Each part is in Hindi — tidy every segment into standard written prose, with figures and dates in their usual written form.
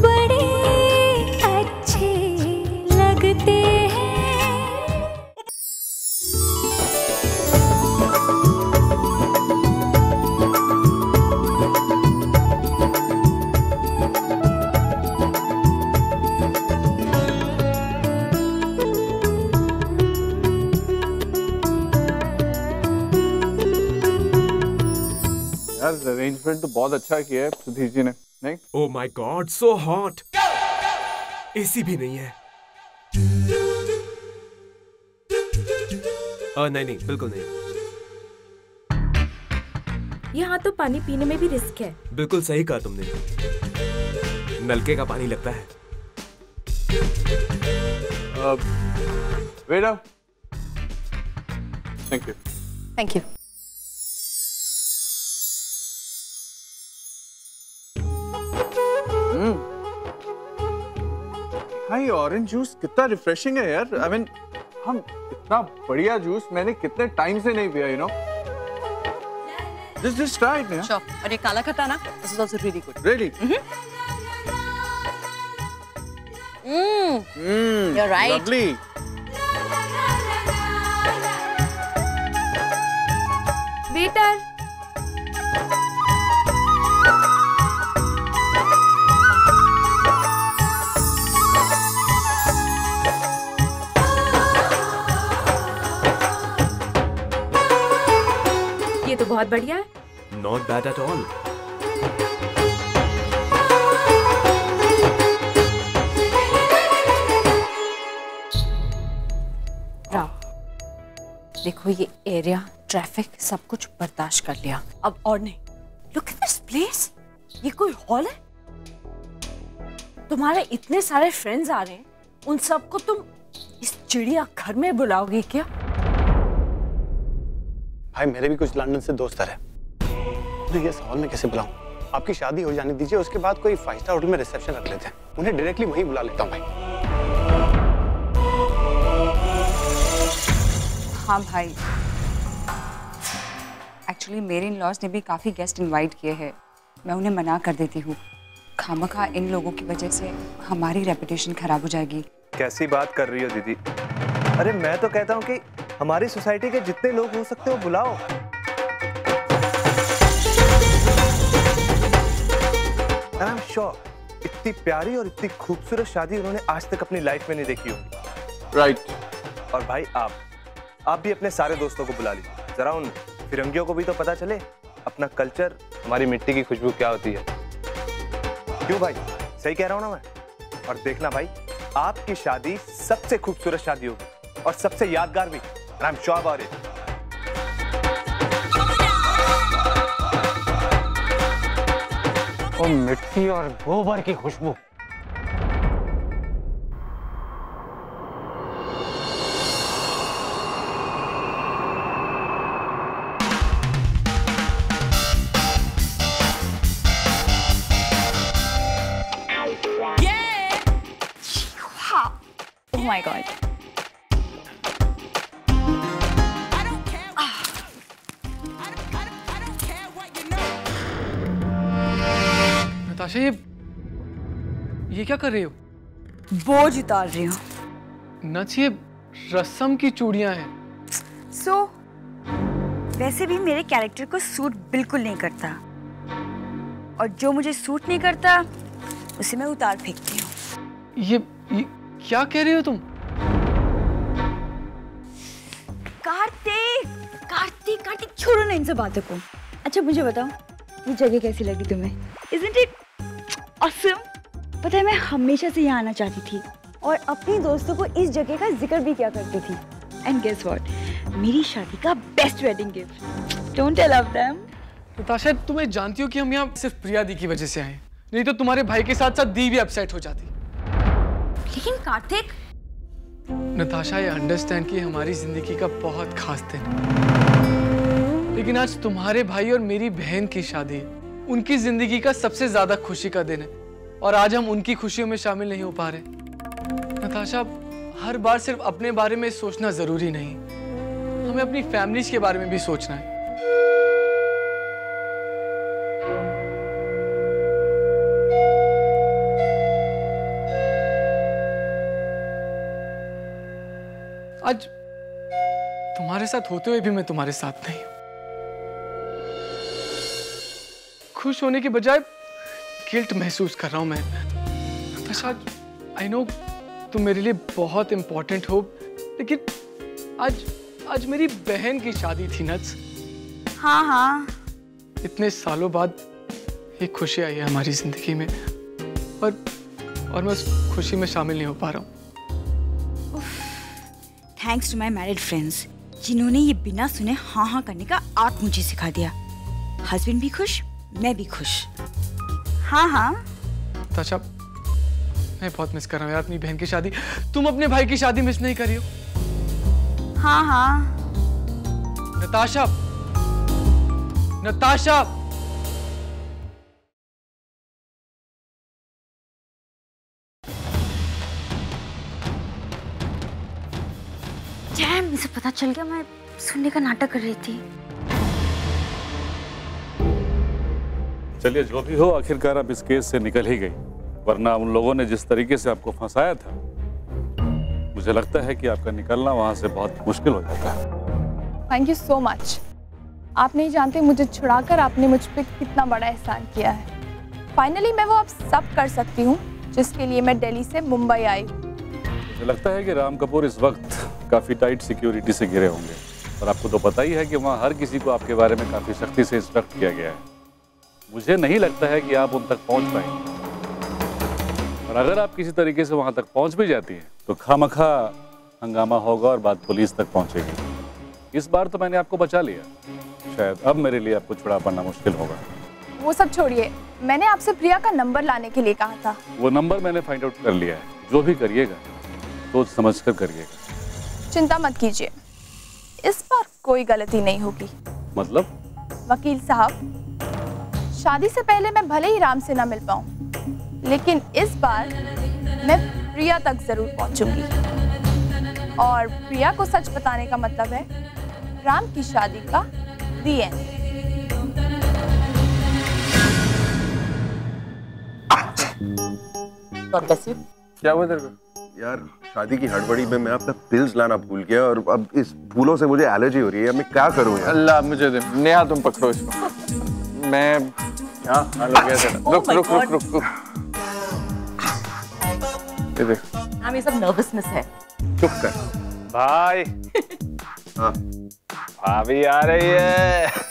बड़े अच्छे लगते हैं। अरेंजमेंट तो बहुत अच्छा किया है सुधीर जी ने, नहीं? Oh my God, so hot. AC भी नहीं है। नहीं नहीं, बिल्कुल नहीं। यहाँ तो पानी पीने में भी रिस्क है। बिल्कुल सही कहा तुमने, नलके का पानी लगता है। Wait up. Thank you. Thank you. भाई ऑरेंज जूस कितना रिफ्रेशिंग है यार। आई मीन हम इतना बढ़िया जूस मैंने कितने टाइम से नहीं पिया, you know. Just try it, Sure. और ये काला खट्टा ना, this is also really good. Really? You're right. Lovely. Waiter, ये तो बहुत बढ़िया है। Not bad at all. Rao, देखो ये एरिया, ट्रैफिक सब कुछ बर्दाश्त कर लिया, अब और नहीं। Look at this place. ये कोई हॉल है? तुम्हारे इतने सारे फ्रेंड्स आ रहे हैं, उन सबको तुम इस चिड़िया घर में बुलाओगे क्या? भाई मेरे भी कुछ लंदन से दोस्त है, उन्हें ये हॉल में कैसे बुलाऊं? आपकी शादी हो जाने दीजिए, उसके बाद कोई 5 स्टार होटल में रिसेप्शन रख लेते हैं, उन्हें डायरेक्टली वहीं बुला लेता हूं भाई। हाँ भाई, एक्चुअली मेरे इन-लॉज ने भी काफ़ी गेस्ट इनवाइट किए हैं, मैं उन्हें मना कर देती हूँ। खामखा इन लोगों की वजह से हमारी रेपुटेशन खराब हो जाएगी। कैसी बात कर रही हो दीदी? अरे मैं तो कहता हूँ कि हमारी सोसाइटी के जितने लोग हो सकते हो बुलाओ। And I'm sure इतनी प्यारी और इतनी खूबसूरत शादी उन्होंने आज तक अपनी लाइफ में नहीं देखी होगी। राइट। और भाई आप भी अपने सारे दोस्तों को बुला लीजिए, जरा उन फिरंगियों को भी तो पता चले अपना कल्चर, हमारी मिट्टी की खुशबू क्या होती है। क्यों भाई, सही कह रहा हूँ ना मैं? और देखना भाई, आपकी शादी सबसे खूबसूरत शादी होगी और सबसे यादगार भी। I'm sure about it. और मिट्टी और गोबर की खुशबू। Oh my God. नताशा, ये क्या कर रही हो? बोझ उतार रही हूँ। नच, ये रस्म की चूड़ियां हैं। वैसे भी मेरे कैरेक्टर को सूट बिल्कुल नहीं करता, और जो मुझे सूट नहीं करता उसे मैं उतार फेंकती हूँ। ये क्या कह रही हो तुम? कार्तिक छोड़ो ना इन सब बातों को। अच्छा मुझे बताओ, ये जगह कैसी लगी तुम्हें? Isn't it awesome? पता है मैं हमेशा से यहाँ आना चाहती थी और अपनी दोस्तों को इस जगह का जिक्र भी किया करती थी। And guess what? मेरी शादी का best wedding gift. Don't tell of them. Natasha, तुम्हें जानती हो कि हम यहाँ सिर्फ प्रिया दी की वजह से आए, नहीं तो तुम्हारे भाई के साथ साथ दी भी अपसेट हो जाती। लेकिन कार्तिक, नताशा, ये अंडरस्टैंड कि हमारी जिंदगी का बहुत खास दिन है, लेकिन आज तुम्हारे भाई और मेरी बहन की शादी, उनकी जिंदगी का सबसे ज्यादा खुशी का दिन है, और आज हम उनकी खुशियों में शामिल नहीं हो पा रहे। नताशा, हर बार सिर्फ अपने बारे में सोचना जरूरी नहीं, हमें अपनी फैमिलीज के बारे में भी सोचना है। आज तुम्हारे साथ होते हुए भी मैं तुम्हारे साथ नहीं हूं। खुश होने के बजाय गिल्ट महसूस कर रहा हूं मैं। नताशा, आई नो तुम मेरे लिए बहुत इंपॉर्टेंट हो, लेकिन आज मेरी बहन की शादी थी नट्स। हाँ हाँ, इतने सालों बाद एक खुशी आई है हमारी जिंदगी में, और मैं उस खुशी में शामिल नहीं हो पा रहा हूँ। Thanks to my married friends, जिन्होंने ये बिना सुने हाँ हाँ करने का आर्ट मुझे सिखा दिया। हस्बैंड भी खुश, मैं भी खुश। हाँ हाँ। नताशा, मैं बहुत मिस कर रहा हूँ यार अपनी बहन की शादी। तुम अपने भाई की शादी मिस नहीं कर रही हो? हाँ हाँ। नताशा, नताशा, डैम, मुझे पता चल गया, मैं सुनने का नाटक कर रही थी। चलिए, जो भी हो, आखिरकार आप इस केस से निकल ही गई, वरना उन लोगों ने जिस तरीके से आपको फंसाया था, मुझे लगता है कि आपका निकलना वहां से बहुत मुश्किल हो जाता है। Thank you so much. आप नहीं जानते मुझे छुड़ाकर आपने मुझ पे कितना बड़ा एहसान किया है। फाइनली मैं वो आप सब कर सकती हूँ जिसके लिए मैं दिल्ली से मुंबई आई। मुझे लगता है कि राम कपूर इस वक्त काफी टाइट सिक्योरिटी से घिरे होंगे, और आपको तो पता ही है कि वहाँ हर किसी को आपके बारे में काफी सख्ती से इंस्ट्रक्ट किया गया है। मुझे नहीं लगता है कि आप उन तक पहुँच पाएंगे, और अगर आप किसी तरीके से वहाँ तक पहुँच भी जाती हैं तो खामखा हंगामा होगा और बात पुलिस तक पहुँचेगी। इस बार तो मैंने आपको बचा लिया, शायद अब मेरे लिए आपको छुड़ा पाना मुश्किल होगा। वो सब छोड़िए, मैंने आपसे प्रिया का नंबर लाने के लिए कहा था। वो नंबर मैंने फाइंड आउट कर लिया है। जो भी करिएगा सोच समझ कर करिएगा। चिंता मत कीजिए, इस बार कोई गलती नहीं होगी। मतलब? वकील साहब, शादी से पहले मैं भले ही राम से ना मिल पाऊं, लेकिन इस बार मैं प्रिया तक जरूर पहुंचूंगी, और प्रिया को सच बताने का मतलब है राम की शादी का दी एंड। क्या हुआ तेरे को? यार, शादी की हड़बड़ी में मैं अपना पिल्स लाना भूल गया, और अब इस फूलों से मुझे एलर्जी हो रही है। मैं क्या करूं यार? अल्लाह, मुझे दे। नेहा, तुम पकड़ो इसको। मैं हाँ हो गया तेरा। रुक रुक रुक रुक रुक। ये देख, ये सब नर्वसनेस है। चुप कर भाई। हाँ, भाभी आ रही है।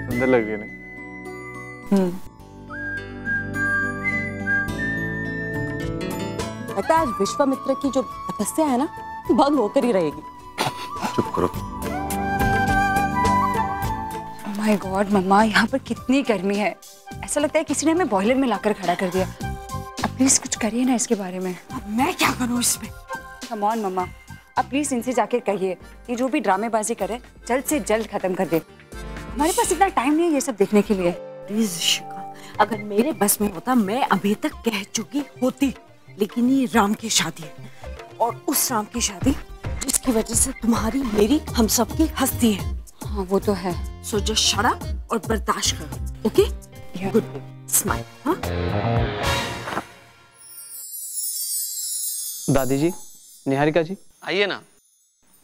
सुंदर लग रही है नहीं? लगता है आज विश्वामित्र की जो तपस्या है ना, भंग होकर ही रहेगी। चुप करो। माय गॉड मम्मा, यहाँ पर कितनी गर्मी है। ऐसा लगता है किसी ने हमें बॉयलर में लाकर खड़ा कर दिया। अब प्लीज कुछ करिए ना इसके बारे में। अब मैं क्या करूँ इसमें? कम ऑन मम्मा, अब प्लीज इनसे जाकर कहिए कि जो भी ड्रामेबाजी करे जल्द से जल्द खत्म कर दे। हमारे पास इतना टाइम नहीं है ये सब देखने के लिए। प्लीज शिखा, अगर मेरे बस में होता मैं अभी तक कह चुकी होती, लेकिन ये राम की शादी है, और उस राम की शादी जिसकी वजह से तुम्हारी मेरी हम सब की हस्ती है। हाँ वो तो है। सो जस्ट शट अप और बर्दाश्त करो, ओके? Good, smile. हाँ, दादी जी, निहारिका जी, आइए ना,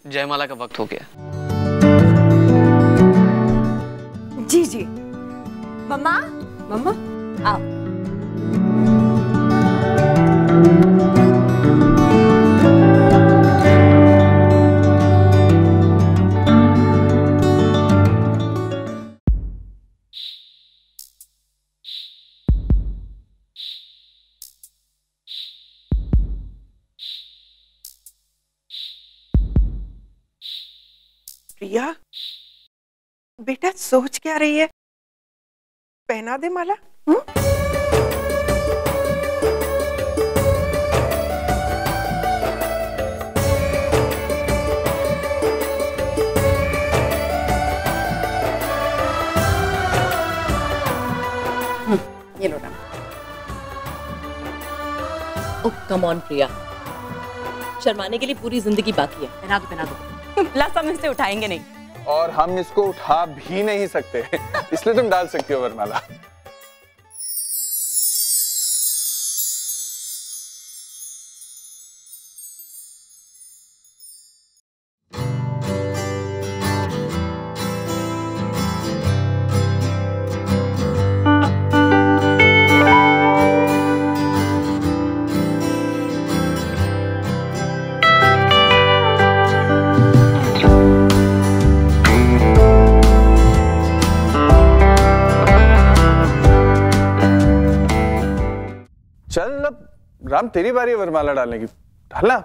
जयमाला का वक्त हो गया। जी जी। मम्मा, मम्मा आओ। प्रिया, बेटा सोच क्या रही है? पहना दे माला। ये लो ना। ओह कम ऑन प्रिया, शर्माने के लिए पूरी जिंदगी बाकी है। पहना दो प्लस हम इसे उठाएंगे नहीं। और हम इसको उठा भी नहीं सकते इसलिए तुम डाल सकती हो वरमाला। चल अब राम तेरी बारी है वरमाला डालने की, डालना।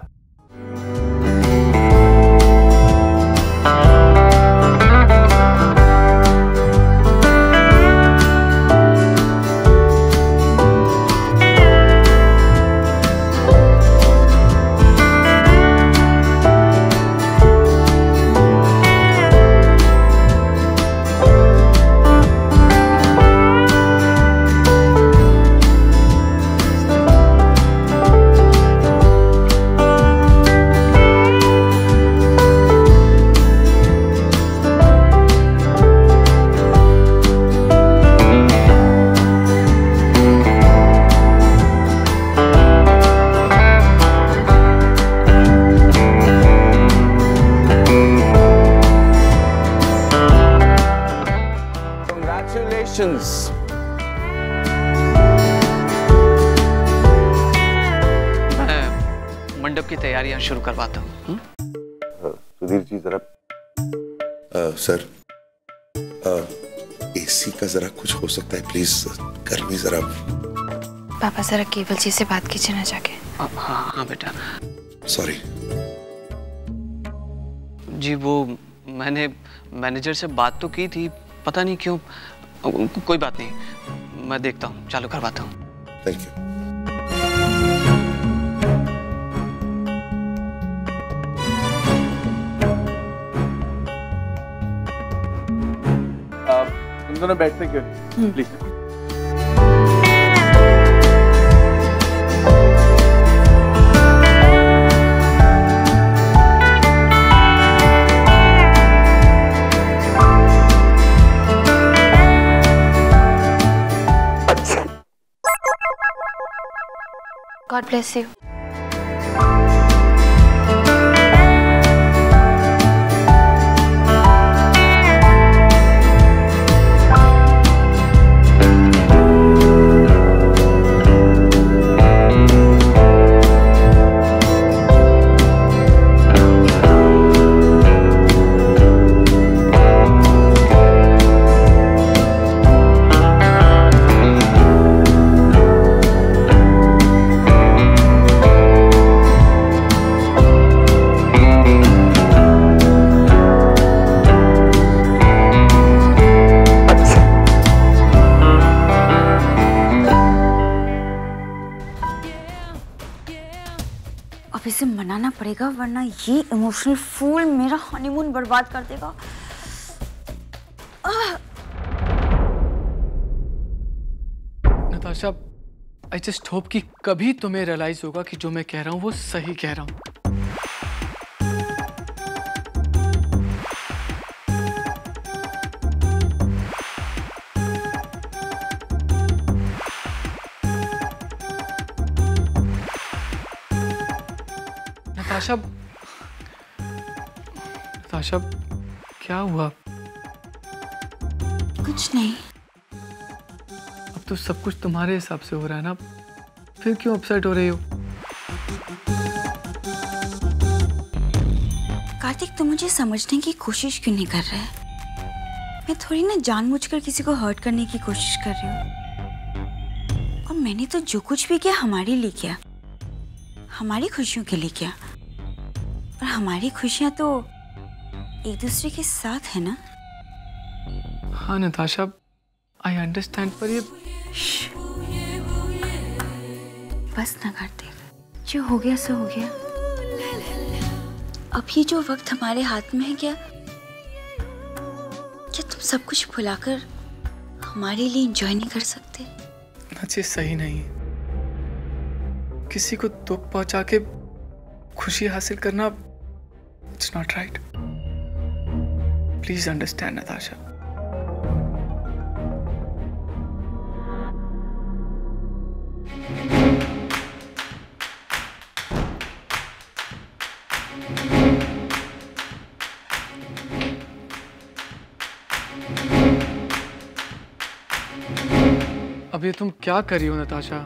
मैं मंडप की तैयारियां शुरू करवाता हूँ। सुधीर जी जरा सर एसी का जरा कुछ हो सकता है प्लीज, गर्मी जरा। पापा जरा केवल जी से बात कीजिए ना जाके। हाँ बेटा। सॉरी जी, वो मैंने मैनेजर से बात तो की थी, पता नहीं क्यों। कोई बात नहीं, मैं देखता हूँ, चालू करवाता हूँ। Thank you. तुम दोनों बैठते क्यों? प्लीज। God bless you. अब इसे मनाना पड़ेगा वरना ये इमोशनल फूल मेरा हनीमून बर्बाद कर देगा। नताशा, आई जस्ट होप कि कभी तुम्हें रियलाइज होगा कि जो मैं कह रहा हूँ वो सही कह रहा हूँ। नताशा, नताशा क्या हुआ? कुछ नहीं। अब तो सब कुछ तुम्हारे हिसाब से हो रहा है ना, फिर क्यों अपसेट हो रही हो? कार्तिक, तुम मुझे समझने की कोशिश क्यों नहीं कर रहे? मैं थोड़ी ना जानबूझकर किसी को हर्ट करने की कोशिश कर रही हूँ। और मैंने तो जो कुछ भी किया हमारे लिए किया, हमारी खुशियों के लिए किया। और हमारी खुशियां तो एक दूसरे के साथ है ना। हाँ नताशा, आई अंडरस्टैंड, पर ये बस ना कार्तिक, जो हो गया सो हो गया। अब ये जो वक्त हमारे हाथ में है, क्या तुम सब कुछ भुलाकर हमारे लिए एंजॉय नहीं कर सकते? अच्छी सही नहीं। किसी को दुख पहुंचा के खुशी हासिल करना it's not right. Please understand Natasha. अब ये तुम क्या कर रही हो नताशा?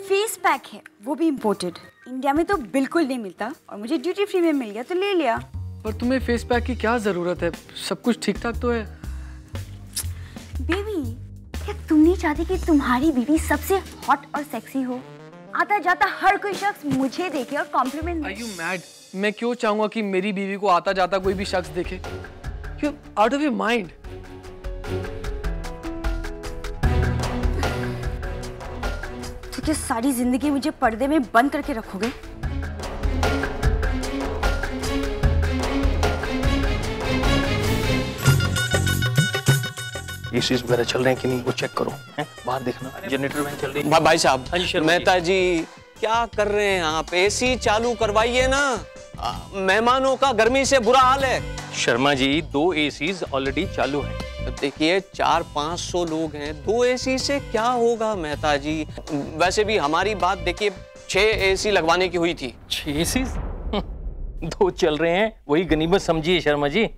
फेस पैक है, वो भी इम्पोर्टेड। इंडिया में तो बिल्कुल नहीं मिलता और मुझे ड्यूटी फ्री में मिल गया तो ले लिया। पर तुम्हें फेस पैक की क्या जरूरत है? सब कुछ ठीक ठाक तो है। बेबी, क्या तुम नहीं चाहती कि तुम्हारी बीवी सबसे हॉट और सेक्सी हो? आता जाता हर कोई शख्स मुझे देखे और कॉम्प्लीमेंट। Are you mad? मैं क्यों चाहूंगा कि मेरी बीवी को आता जाता कोई भी शख्स देखे? You're out of your mind. तो क्या सारी जिंदगी मुझे पर्दे में बंद करके रखोगे? एसीज वगैरह चल रहे हैं कि नहीं वो चेक करो, हैं? बाहर देखना, जनरेटर वैन चल रही है। भाई साहब, मेहता जी क्या कर रहे हैं आप? एसी चालू करवाइए ना, मेहमानों का गर्मी से बुरा हाल है। शर्मा जी 2 एसीज ऑलरेडी चालू हैं। देखिए 400-500 लोग हैं, 2 एसी से क्या होगा मेहता जी? वैसे भी हमारी बात देखिए 6 एसी लगवाने की हुई थी। 6 एसीज 2 चल रहे हैं, वही गनीमत समझिए शर्मा जी।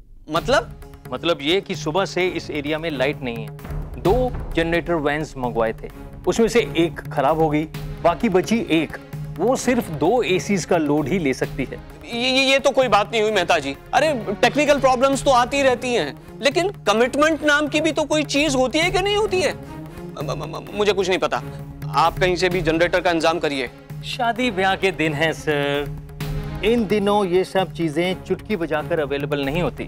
मतलब ये कि सुबह से इस एरिया में लाइट नहीं है। 2 जनरेटर वैन्स मंगवाए थे, उसमें से 1 खराब हो गई, बाकी बची 1। वो सिर्फ 2 एसीज का लोड ही ले सकती है। ये तो कोई बात नहीं हुई मेहता जी। अरे टेक्निकल प्रॉब्लम्स तो आती रहती हैं, लेकिन कमिटमेंट नाम की भी तो कोई चीज होती है कि नहीं होती है? मुझे कुछ नहीं पता, आप कहीं से भी जनरेटर का इंतजाम करिए। शादी ब्याह के दिन है सर, इन दिनों ये सब चीजें चुटकी बजाकर अवेलेबल नहीं होती।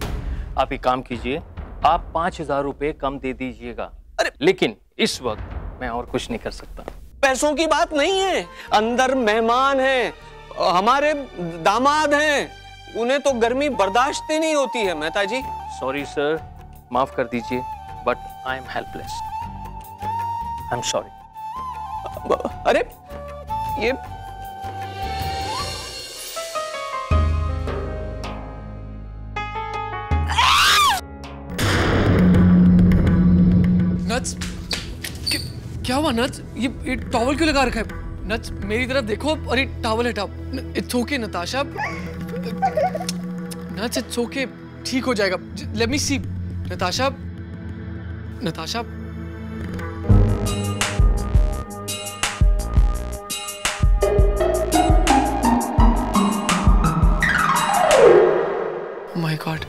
आप एक काम कीजिए, आप 5000 रुपए कम दे दीजिएगा। लेकिन इस वक्त मैं और कुछ नहीं कर सकता। पैसों की बात नहीं है, अंदर मेहमान हैं, हमारे दामाद हैं, उन्हें तो गर्मी बर्दाश्त ही नहीं होती है मेहता जी। सॉरी सर, माफ कर दीजिए, but I am helpless. I am sorry. अरे ये नट्स, क्या हुआ नट्स? ये टॉवल क्यों लगा रखा है? नट्स मेरी तरफ देखो और ये टॉवल हटाओ। It's okay Natasha, nuts it's okay, ठीक हो जाएगा। Let me see. Natasha, Natasha my God,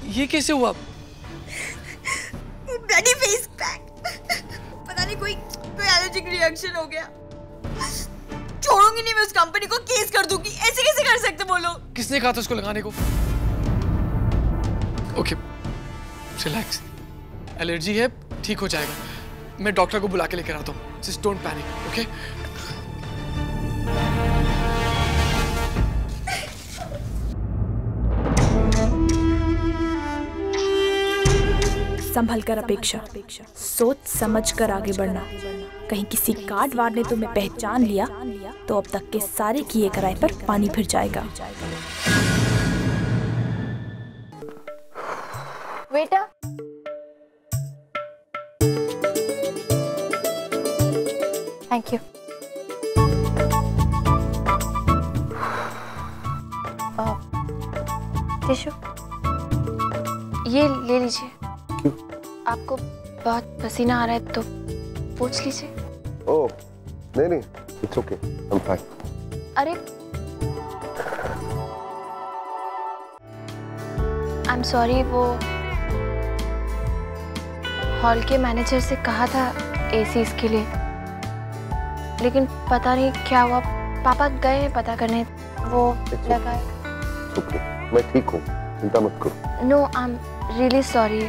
ये कैसे हुआ? ब्लडी फेस पैक, पता नहीं कोई एलर्जिक रिएक्शन हो गया। छोड़ूंगी नहीं मैं उस कंपनी को, केस कर दूंगी। ऐसे कैसे कर सकते बोलो? किसने कहा था उसको लगाने को? ओके रिलैक्स, एलर्जी है, ठीक हो जाएगा। मैं डॉक्टर को बुला के लेकर आता हूँ। Just don't panic, okay? संभल कर अपेक्षा, सोच समझ कर आगे बढ़ना। कहीं किसी गार्ड वार्ड ने तुम्हें पहचान लिया तो अब तक के सारे किए कराए पर पानी फिर जाएगा। बेटा थैंक यू। टिश्यू ये ले लीजिए। आपको बहुत पसीना आ रहा है तो पूछ लीजिए। ओह नहीं, it's okay, I am fine. अरे आई एम सॉरी, वो हॉल के मैनेजर से कहा था एसीज के लिए, लेकिन पता नहीं क्या हुआ। पापा गए हैं पता करने, वो लगा है। ओके, मैं ठीक हूँ, चिंता मत करो। No I am really sorry.